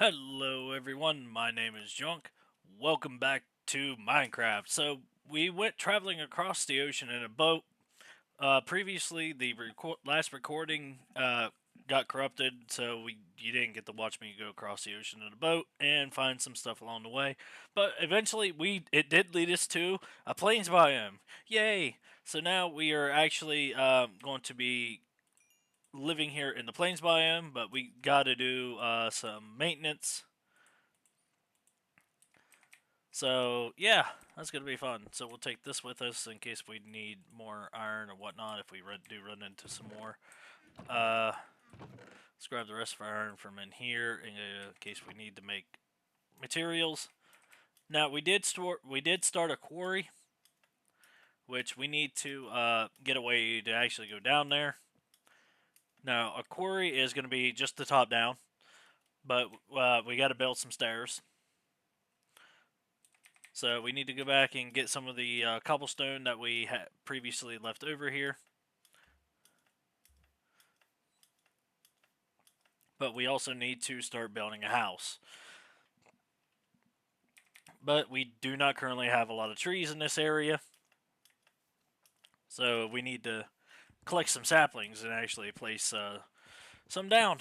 Hello everyone, my name is Junk. Welcome back to Minecraft. So, we went traveling across the ocean in a boat. Previously, the last recording got corrupted, so you didn't get to watch me go across the ocean in a boat and find some stuff along the way. But eventually, it did lead us to a plains biome. Yay! So now we are actually going to be living here in the plains biome, but we got to do some maintenance. So yeah, that's gonna be fun. So we'll take this with us in case we need more iron or whatnot. If we do run into some more, uh, let's grab the rest of our iron from in here in case we need to make materials. Now we did start a quarry, which we need to get a way to actually go down there. Now a quarry is going to be just the top down, but we got to build some stairs. So we need to go back and get some of the cobblestone that we had previously left over here. But we also need to start building a house. But we do not currently have a lot of trees in this area, so we need to collect some saplings and actually place some down.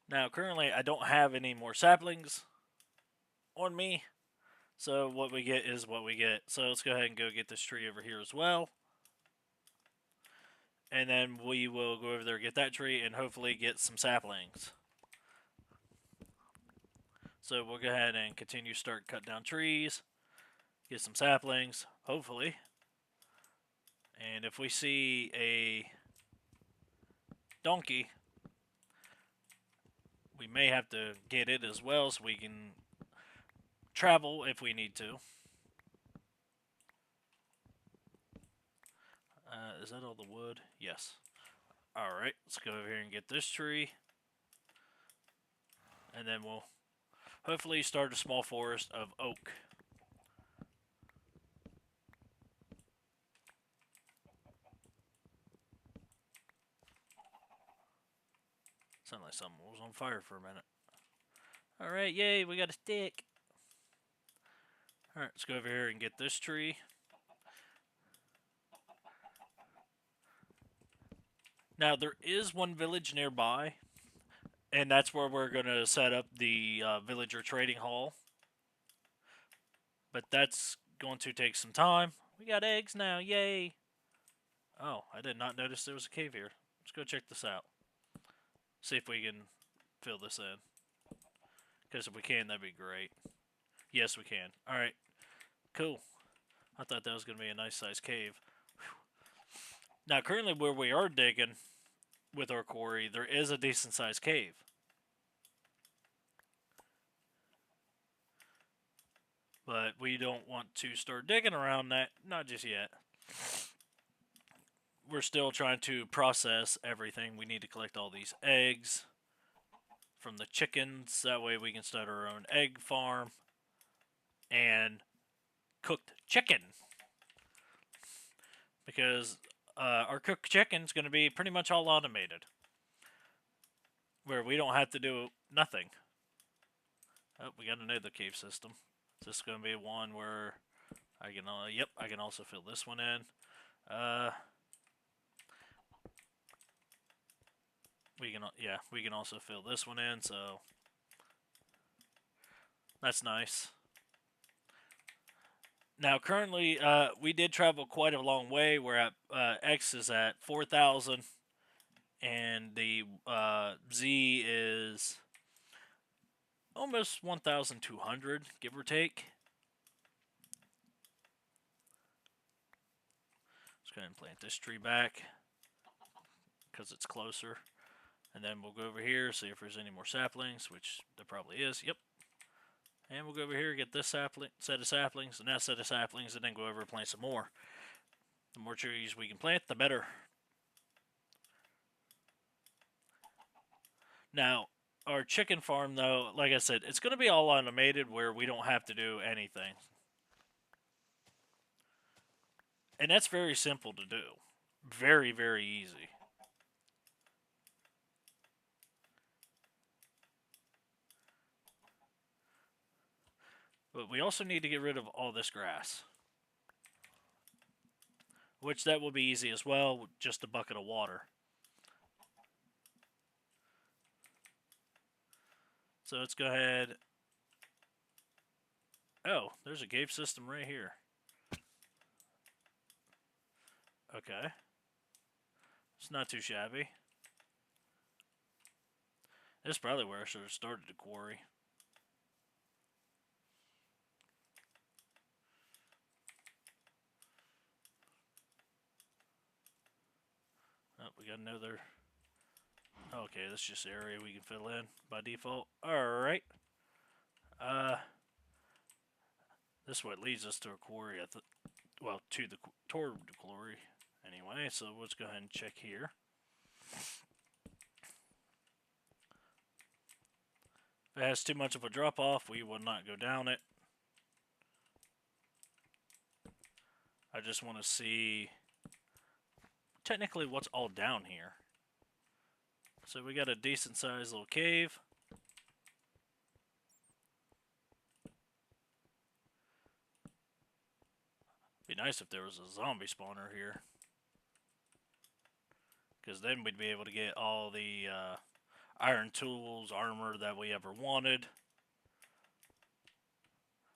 Now, currently, I don't have any more saplings on me, so what we get is what we get. So let's go ahead and go get this tree over here as well. And then we will go over there, get that tree, and hopefully get some saplings. So we'll go ahead and continue start cut down trees, get some saplings, hopefully. And if we see a donkey, we may have to get it as well so we can travel if we need to. Is that all the wood? Yes. Alright, let's go over here and get this tree. And then we'll hopefully start a small forest of oak. Sounded like something was on fire for a minute. Alright, yay, we got a stick. Alright, let's go over here and get this tree. Now, there is one village nearby, and that's where we're going to set up the villager trading hall. But that's going to take some time. We got eggs now, yay! Oh, I did not notice there was a cave here. Let's go check this out. See if we can fill this in. Because if we can, that'd be great. Yes, we can. Alright, cool. I thought that was going to be a nice sized cave. Whew. Now, currently where we are digging with our quarry, there is a decent sized cave. But we don't want to start digging around that, not just yet. We're still trying to process everything. We need to collect all these eggs from the chickens. That way we can start our own egg farm and cooked chicken. Because our cooked chicken is going to be pretty much all automated. Where we don't have to do nothing. Oh, we got another cave system. Is this going to be one where I can, yep, I can also fill this one in. We can also fill this one in, so that's nice. Now, currently, we did travel quite a long way. We're at X is at 4,000, and the Z is almost 1,200, give or take. Let's go ahead and plant this tree back because it's closer. And then we'll go over here, see if there's any more saplings, which there probably is. Yep. And we'll go over here, get this set of saplings, and that set of saplings, and then go over and plant some more. The more trees we can plant, the better. Now, our chicken farm, though, like I said, it's going to be all automated where we don't have to do anything. And that's very simple to do. Very, very easy. But we also need to get rid of all this grass. Which that will be easy as well, just a bucket of water. So let's go ahead. Oh, there's a cave system right here. Okay. It's not too shabby. This is probably where I should have started the quarry. Oh, we got another. Okay, that's just area we can fill in by default. Alright. This way leads us to a quarry. Well, toward the quarry. Anyway, so let's go ahead and check here. If it has too much of a drop off, we will not go down it. I just want to see technically what's all down here. So we got a decent sized little cave. Be nice if there was a zombie spawner here. Because then we'd be able to get all the iron tools, armor that we ever wanted.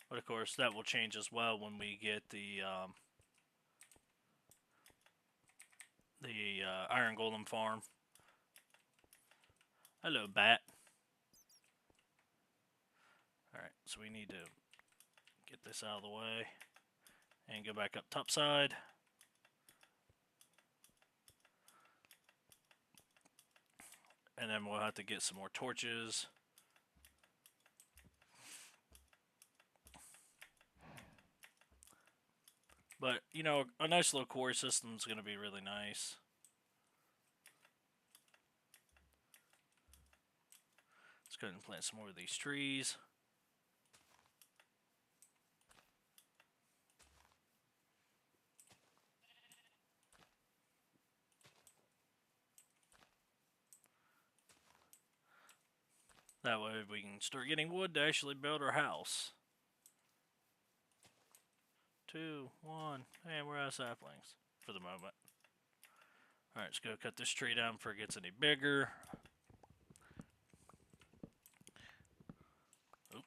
But of course, that will change as well when we get the iron golem farm. Hello, bat. Alright, so we need to get this out of the way and go back up top side. And then we'll have to get some more torches. But, you know, a nice little quarry system is going to be really nice. Let's go ahead and plant some more of these trees. That way we can start getting wood to actually build our house. 2, 1, and we're out of saplings for the moment. Alright, let's go cut this tree down before it gets any bigger. Oop.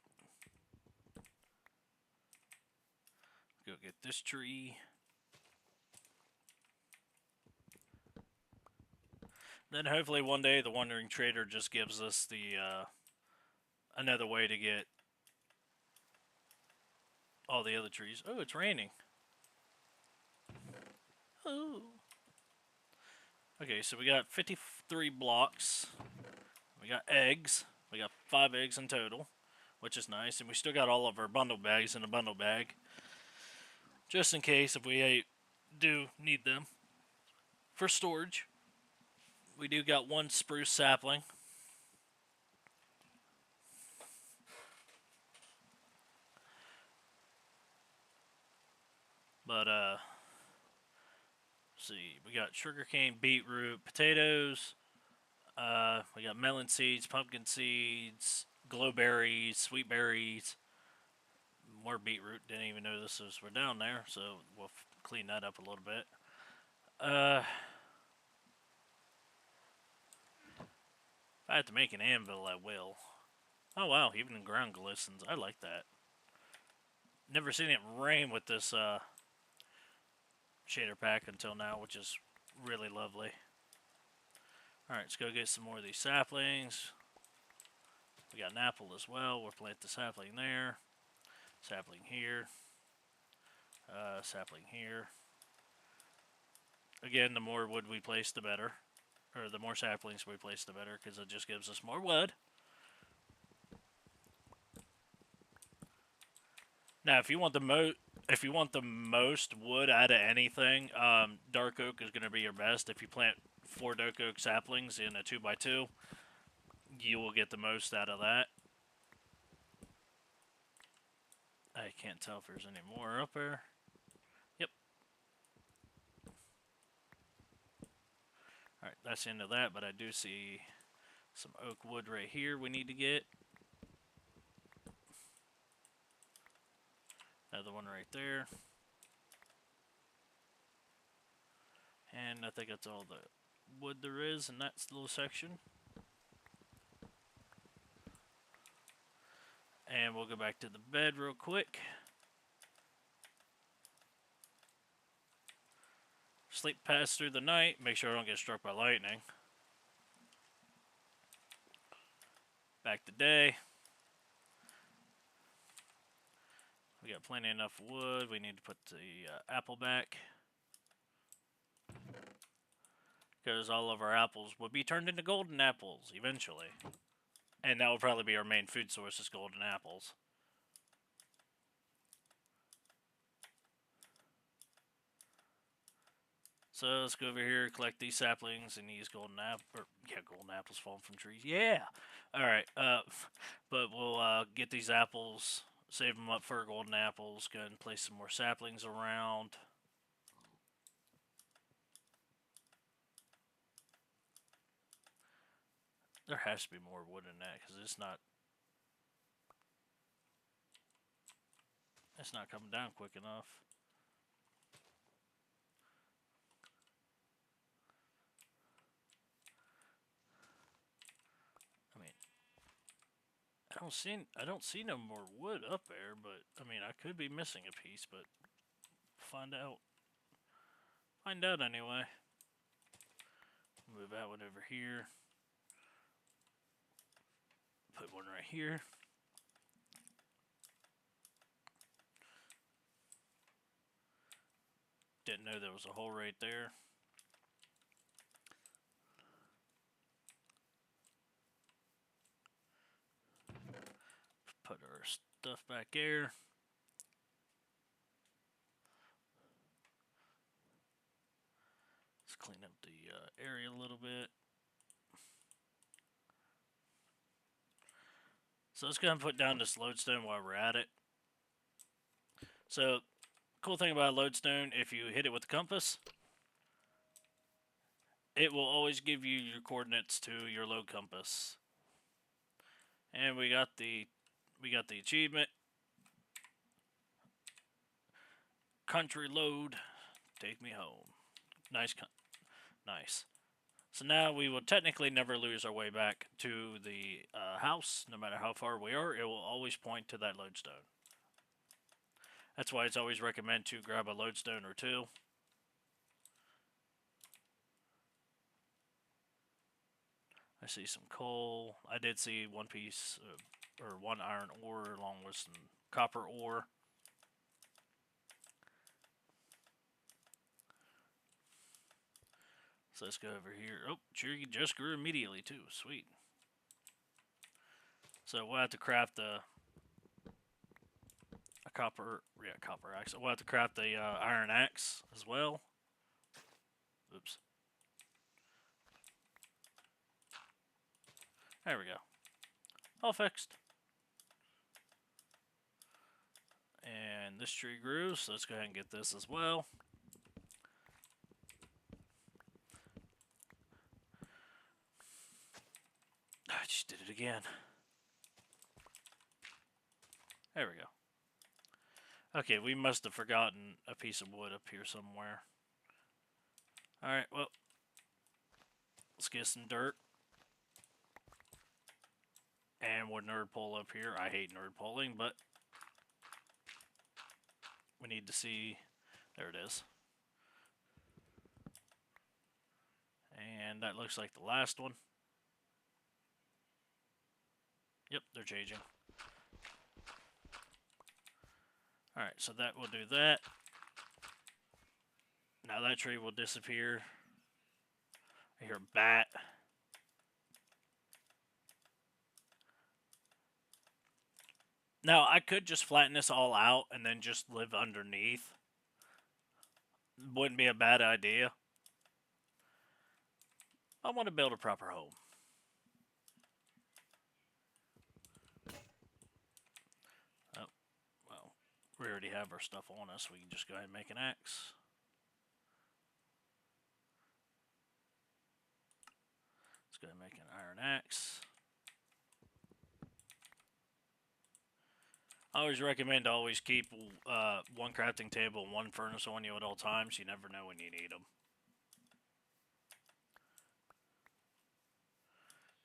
Go get this tree. Then hopefully one day the Wandering Trader just gives us the another way to get all the other trees. Oh, it's raining. Oh. Okay, so we got 53 blocks. We got eggs. We got 5 eggs in total, which is nice. And we still got all of our bundle bags in a bundle bag, just in case if we do need them for storage. We do got 1 spruce sapling. But, see, we got sugarcane, beetroot, potatoes. We got melon seeds, pumpkin seeds, glowberries, sweet berries, more beetroot. Didn't even know this were down there, so we'll clean that up a little bit. If I have to make an anvil, I will. Oh wow, even the ground glistens. I like that. Never seen it rain with this shader pack until now, which is really lovely. Alright, let's go get some more of these saplings. We got an apple as well. We'll plant the sapling there. Sapling here. Sapling here. Again, the more wood we place, the better. Or the more saplings we place, the better, because it just gives us more wood. Now, if you want the most wood out of anything, dark oak is going to be your best. If you plant 4 dark oak saplings in a 2x2, you will get the most out of that. I can't tell if there's any more up there. Yep. Alright, that's the end of that, but I do see some oak wood right here we need to get. Another one right there. And I think that's all the wood there is in that little section. And we'll go back to the bed real quick. Sleep past through the night. Make sure I don't get struck by lightning. Back to day. We got plenty enough wood. We need to put the apple back. Because all of our apples will be turned into golden apples eventually. And that will probably be our main food source is golden apples. So let's go over here, collect these saplings, and use golden apples falling from trees. Yeah. All right. But we'll get these apples, save them up for golden apples. Go ahead and place some more saplings around. There has to be more wood in that because it's not coming down quick enough. I mean, I don't see no more wood up there, but I mean, I could be missing a piece, but find out. Find out anyway. Move that one over here. Put one right here. Didn't know there was a hole right there. Put our stuff back there. Let's clean up the area a little bit. So let's go ahead and put down this lodestone while we're at it. So, cool thing about a lodestone, if you hit it with the compass, it will always give you your coordinates to your lode compass. And we got the achievement. Country lode, take me home. Nice. So now we will technically never lose our way back to the house, no matter how far we are. It will always point to that lodestone. That's why it's always recommended to grab a lodestone or two. I see some coal. I did see one piece, or one iron ore along with some copper ore. So let's go over here. Oh, tree just grew immediately too. Sweet. So we'll have to craft a copper axe. We'll have to craft a iron axe as well. Oops. There we go. All fixed. And this tree grew, so let's go ahead and get this as well. I just did it again. There we go. Okay, we must have forgotten a piece of wood up here somewhere. Alright, well, let's get some dirt. And we'll nerd pull up here. I hate nerd pulling, but we need to see. There it is. And that looks like the last one. Yep, they're changing. Alright, so that will do that. Now that tree will disappear. I hear a bat. Now, I could just flatten this all out and then just live underneath. Wouldn't be a bad idea. I want to build a proper home. Oh, well, we already have our stuff on us. We can just go ahead and make an axe. Let's go ahead and make an iron axe. I always recommend to always keep one crafting table and one furnace on you at all times. You never know when you need them.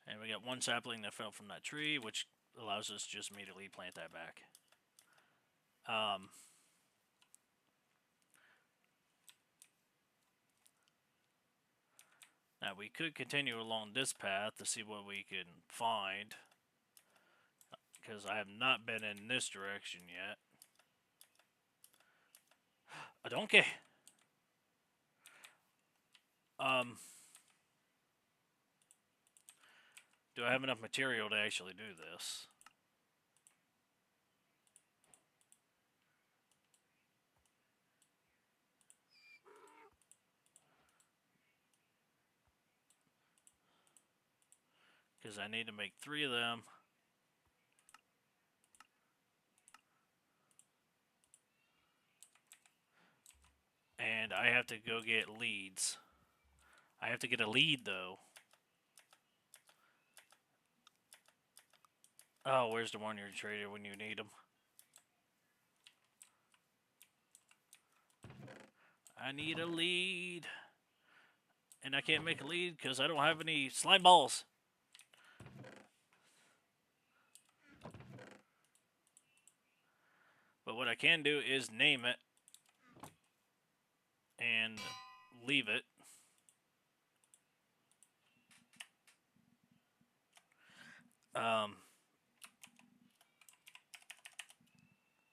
And we got one sapling that fell from that tree, which allows us to just immediately plant that back. Now we could continue along this path to see what we can find, because I have not been in this direction yet. A donkey. Do I have enough material to actually do this? Because I need to make 3 of them. And I have to go get leads. I have to get a lead, though. Oh, where's the one-year trader when you need him? I need a lead. And I can't make a lead because I don't have any slime balls. But what I can do is name it and leave it.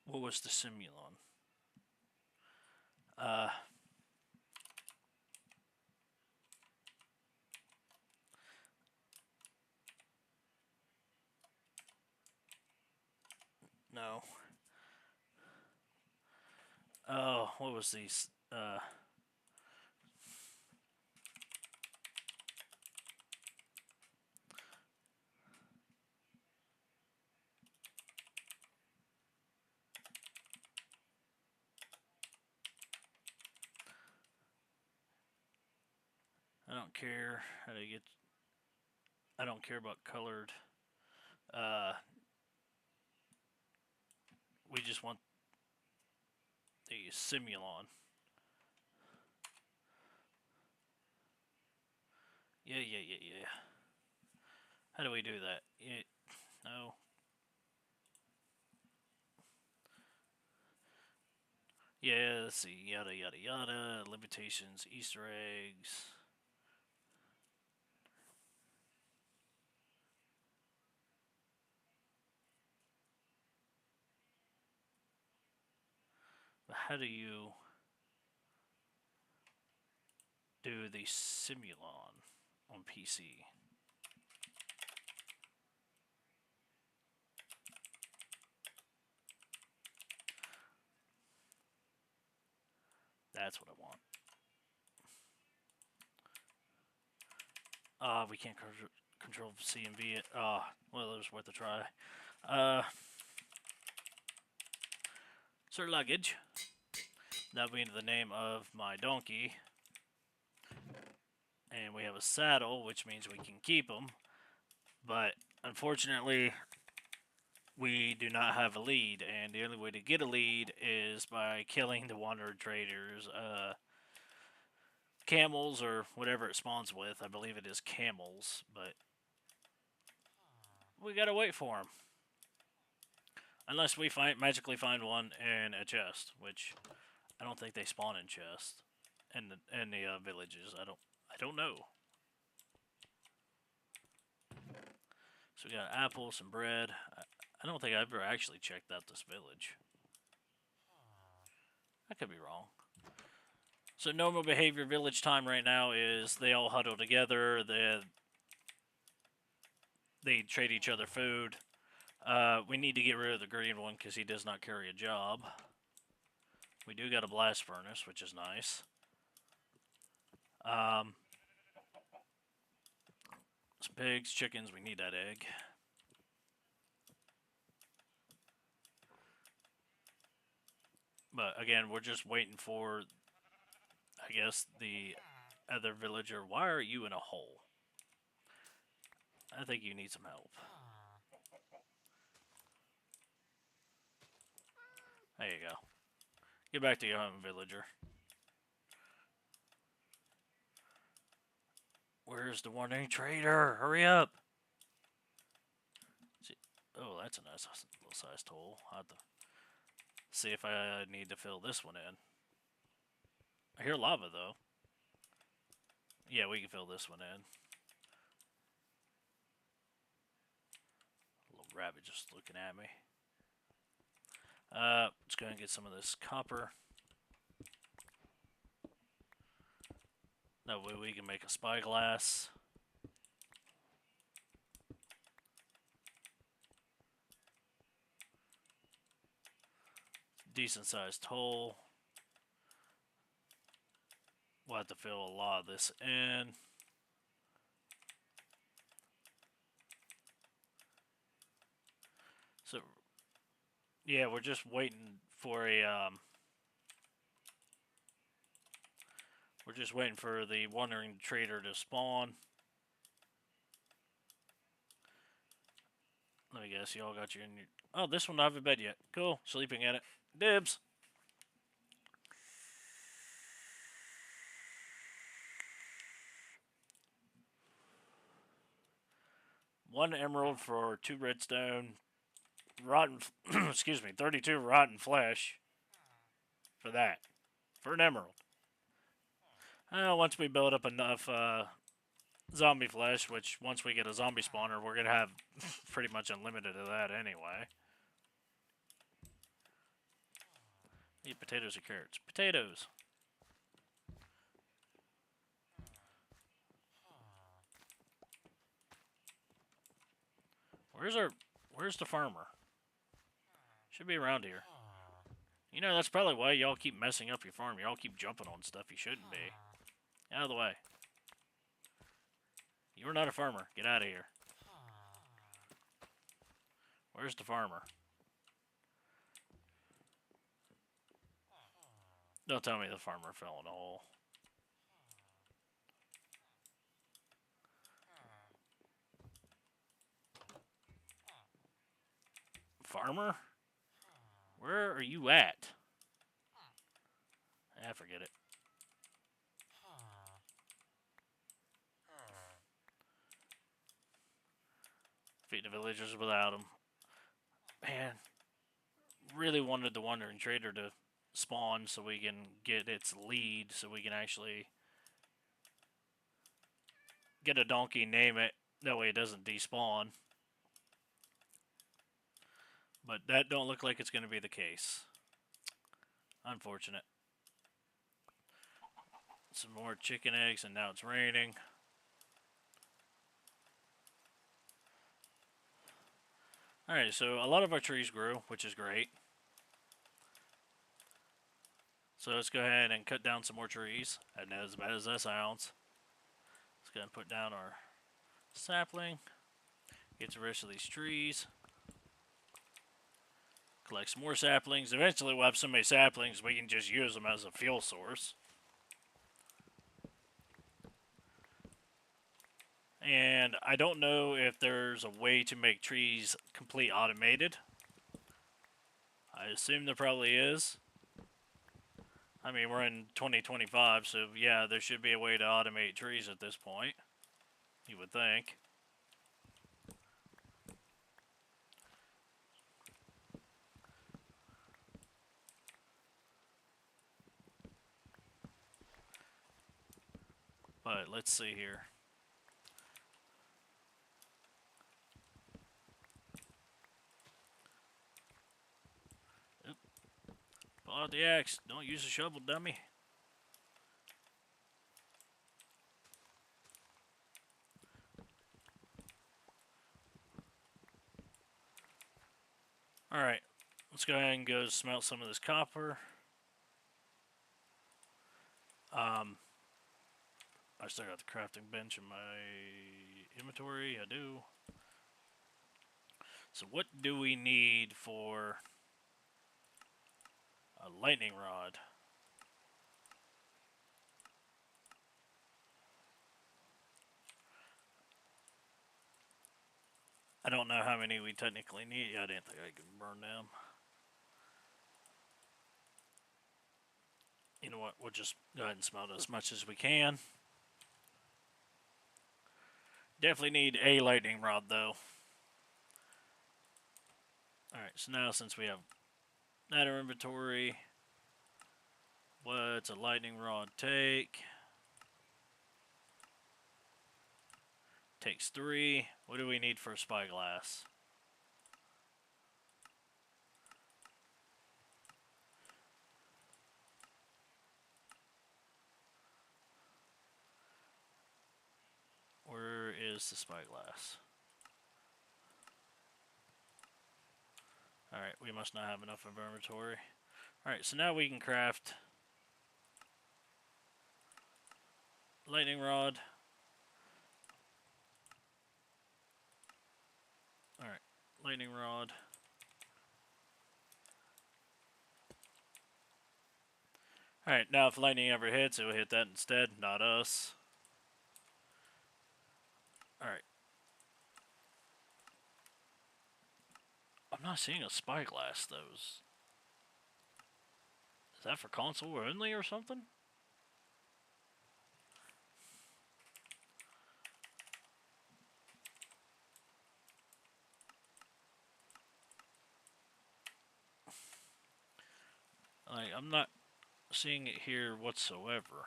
What was the simulon? No. Oh, what was these? I don't care how to get. I don't care about colored. We just want the simulon. Yeah. How do we do that? No. Yeah, let's see. Yada, yada, yada. Limitations, Easter eggs. But how do you do the simulon on PC? That's what I want. We can't control C and V it. Well, it was worth a try. Sir Luggage. That being the name of my donkey. And we have a saddle, which means we can keep him. But unfortunately, we do not have a lead, and the only way to get a lead is by killing the wanderer traders. Camels or whatever it spawns with. I believe it is camels, but we gotta wait for them. Unless we magically find one in a chest, which I don't think they spawn in chests in the villages. I don't know. So we got apples, some bread. I don't think I've ever actually checked out this village. I could be wrong. So normal behavior village time right now is they all huddle together. They trade each other food. We need to get rid of the green one because he does not carry a job. We do got a blast furnace, which is nice. Some pigs, chickens, we need that egg. But again, we're just waiting for, I guess, the other villager. Why are you in a hole? I think you need some help. There you go. Get back to your home, villager. Where's the wandering trader? Hurry up! See, oh, that's a nice little sized hole. I'll have to see if I need to fill this one in. I hear lava, though. Yeah, we can fill this one in. Little rabbit just looking at me. Let's go and get some of this copper. That way we can make a spyglass. Decent sized hole. We'll have to fill a lot of this in. So, yeah, we're just waiting for a, we're just waiting for the wandering trader to spawn. Let me guess, y'all got your in your... Oh, this one I haven't bed yet. Cool, sleeping at it. Dibs! One emerald for 2 redstone. Rotten... excuse me, 32 rotten flesh. For that. For an emerald. Once we build up enough, zombie flesh, which once we get a zombie spawner, we're going to have pretty much unlimited of that anyway. Eat potatoes or carrots? Potatoes. Where's the farmer? Should be around here. You know, that's probably why y'all keep messing up your farm. Y'all keep jumping on stuff you shouldn't be. Out of the way. You're not a farmer. Get out of here. Where's the farmer? Don't tell me the farmer fell in a hole. Farmer? Where are you at? Ah, forget it. Feed the villagers without him. Man, really wanted the Wandering Trader to spawn so we can get its lead, so we can actually get a donkey, name it. That way it doesn't despawn. But that don't look like it's going to be the case. Unfortunate. Some more chicken eggs, and now it's raining. Alright, so a lot of our trees grew, which is great. So let's go ahead and cut down some more trees. And as bad as that sounds, let's go ahead and put down our sapling. Get the rest of these trees. Collect some more saplings. Eventually we'll have so many saplings we can just use them as a fuel source. And I don't know if there's a way to make trees complete automated. I assume there probably is. I mean, we're in 2025, so yeah, there should be a way to automate trees at this point. You would think. But let's see here. Oop. Pull out the axe. Don't use a shovel, dummy. Alright. Let's go ahead and go smelt some of this copper. I still got the crafting bench in my inventory. I do. So what do we need for a lightning rod? I don't know how many we technically need. I didn't think I could burn them. know what? We'll just go ahead and smelt as much as we can. Definitely need a lightning rod, though. Alright, so now since we have that in our inventory, what's a lightning rod take? Takes 3. What do we need for a spyglass? Where is the spyglass? Alright, we must not have enough of our inventory. Alright, so now we can craft lightning rod. Alright, lightning rod. Alright, now if lightning ever hits, it will hit that instead, not us. Alright. I'm not seeing a spyglass, though. Is that for console only or something? Like, I'm not seeing it here whatsoever.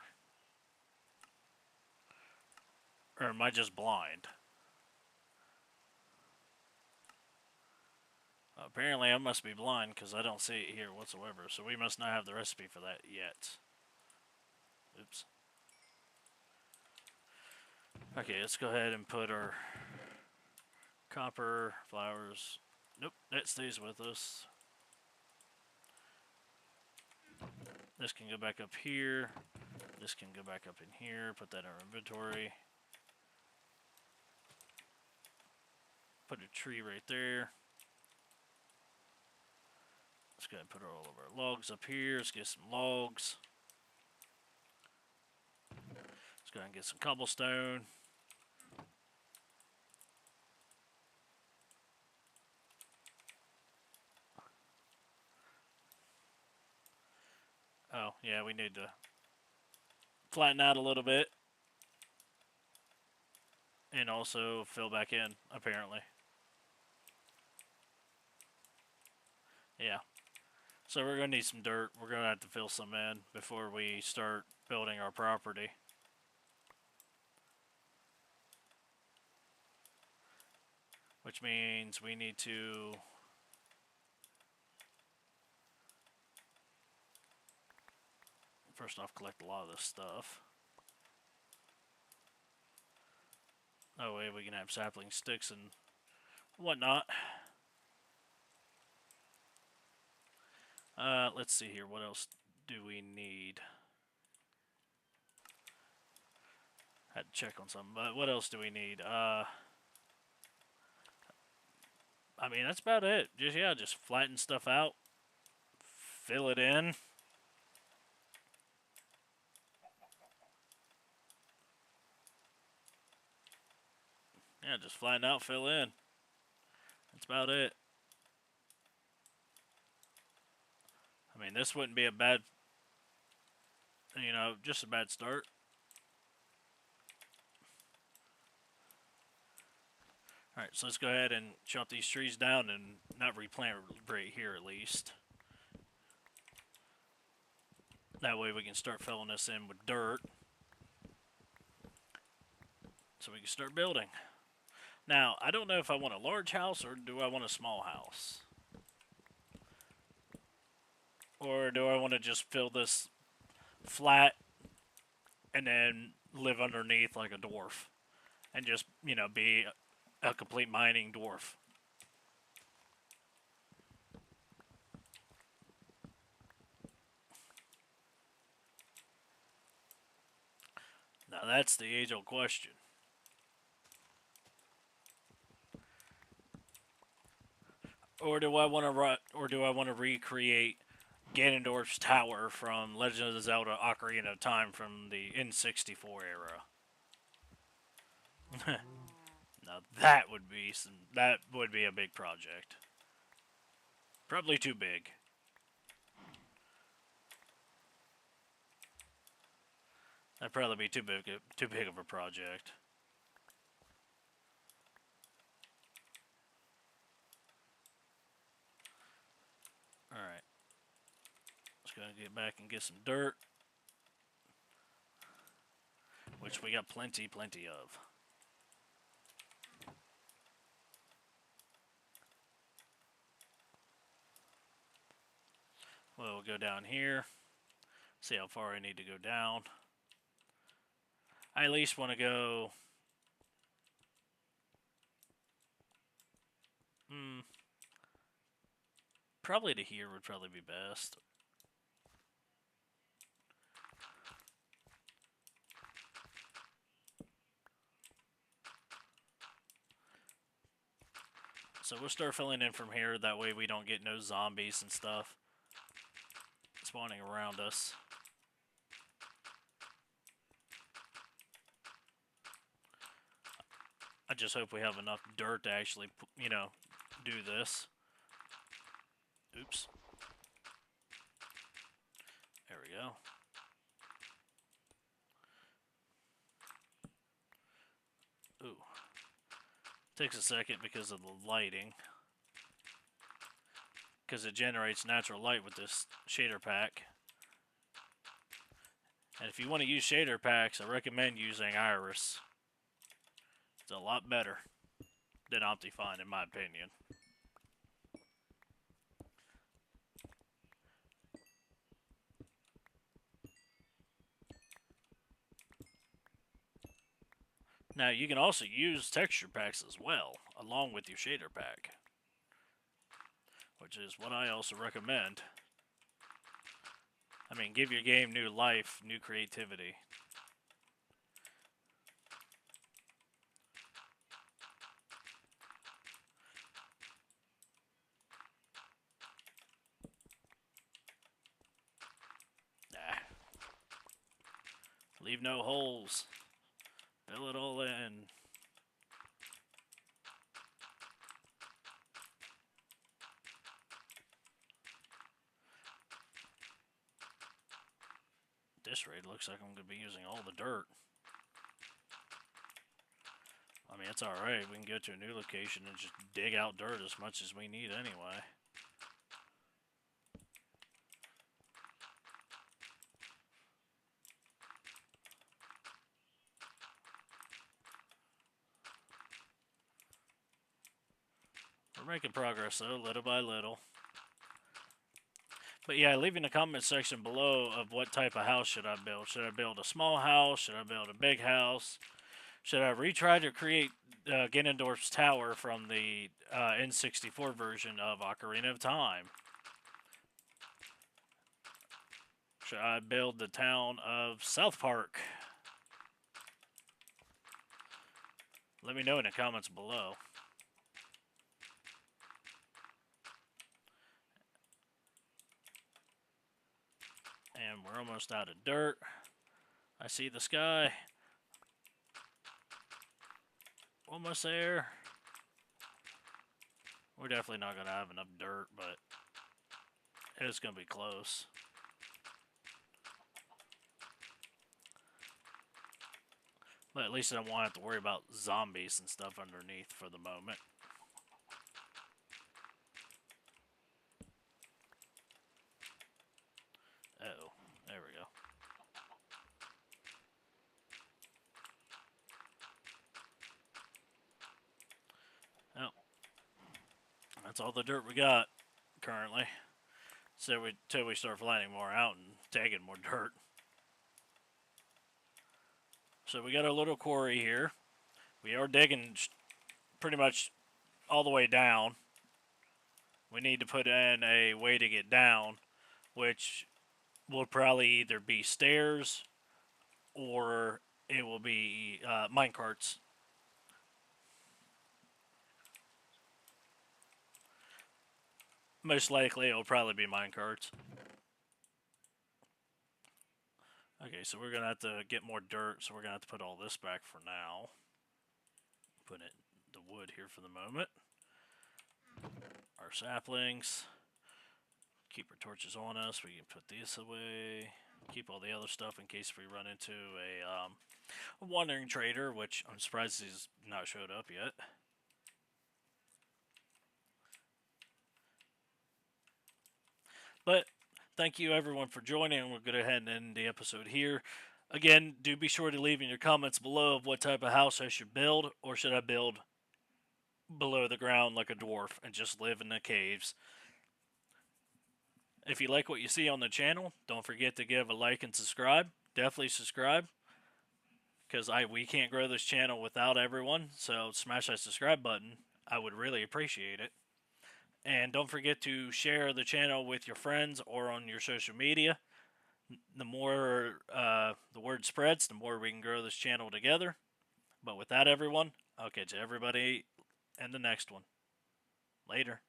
Or am I just blind? Apparently I must be blind because I don't see it here whatsoever. So we must not have the recipe for that yet. Oops. Okay, let's go ahead and put our copper, flowers. Nope, that stays with us. This can go back up here. This can go back up in here. Put that in our inventory. Put a tree right there. Let's go ahead and put all of our logs up here. Let's get some logs. Let's go ahead and get some cobblestone. Oh, yeah, we need to flatten out a little bit. And also fill back in, apparently. Yeah. So we're going to need some dirt. We're going to have to fill some in before we start building our property. Which means we need to first off collect a lot of this stuff. That way we can have sapling sticks and whatnot. Let's see here. What else do we need? Had to check on something, but what else do we need? I mean, that's about it. Just flatten stuff out. Fill it in. Yeah, just flatten out, fill in. That's about it. I mean, this wouldn't be a bad, just a bad start. Alright, so let's go ahead and chop these trees down and not replant right here at least. That way we can start filling this in with dirt. So we can start building. Now, I don't know if I want a large house or do I want a small house. Or do I want to just fill this flat and then live underneath like a dwarf. And just, be a complete mining dwarf. Now that's the age-old question. Or do I want to recreate Ganondorf's Tower from Legend of Zelda: Ocarina of Time from the N64 era? Now that would be a big project. Probably too big. That'd probably be too big of a project. All right, let's go and get back and get some dirt, which we got plenty of. Well, we'll go down here, see how far I need to go down. I at least want to go. Probably to here would probably be best. So we'll start filling in from here. That way we don't get no zombies and stuff spawning around us. I just hope we have enough dirt to actually, do this. Oops. There we go. Ooh. Takes a second because of the lighting. Because it generates natural light with this shader pack. And if you want to use shader packs, I recommend using Iris. It's a lot better than Optifine, in my opinion. Now, you can also use texture packs as well, along with your shader pack, which is what I also recommend. I mean, give your game new life, new creativity. Leave no holes. Fill it all in. At this rate, looks like I'm going to be using all the dirt. I mean, it's alright. We can go to a new location and just dig out dirt as much as we need anyway. We're making progress, though, little by little. But yeah, leave in the comment section below of what type of house should I build. Should I build a small house? Should I build a big house? Should I retry to create Ganondorf's Tower from the N64 version of Ocarina of Time? Should I build the town of South Park? Let me know in the comments below. And we're almost out of dirt. I see the sky. Almost there. We're definitely not going to have enough dirt, but it's going to be close. But at least I won't have to worry about zombies and stuff underneath for the moment. Uh-oh. There we go. Oh. That's all the dirt we got currently. So till we start flattening more out and taking more dirt. So we got our little quarry here. We are digging pretty much all the way down. We need to put in a way to get down, which will probably either be stairs or it will be minecarts. Most likely it will probably be minecarts. Okay, so we're going to have to get more dirt, so we're going to have to put all this back for now. Put the wood here for the moment. Our saplings. Keep our torches on us. We can put these away. Keep all the other stuff in case we run into a wandering trader, which I'm surprised he's not showed up yet. But thank you everyone for joining. We'll go ahead and end the episode here. Again, do be sure to leave in your comments below of what type of house I should build, or should I build below the ground like a dwarf and just live in the caves. If you like what you see on the channel, don't forget to give a like and subscribe. Definitely subscribe, because we can't grow this channel without everyone. So smash that subscribe button. I would really appreciate it. And don't forget to share the channel with your friends or on your social media. The more the word spreads, the more we can grow this channel together. But with that, everyone, I'll catch everybody in the next one. Later.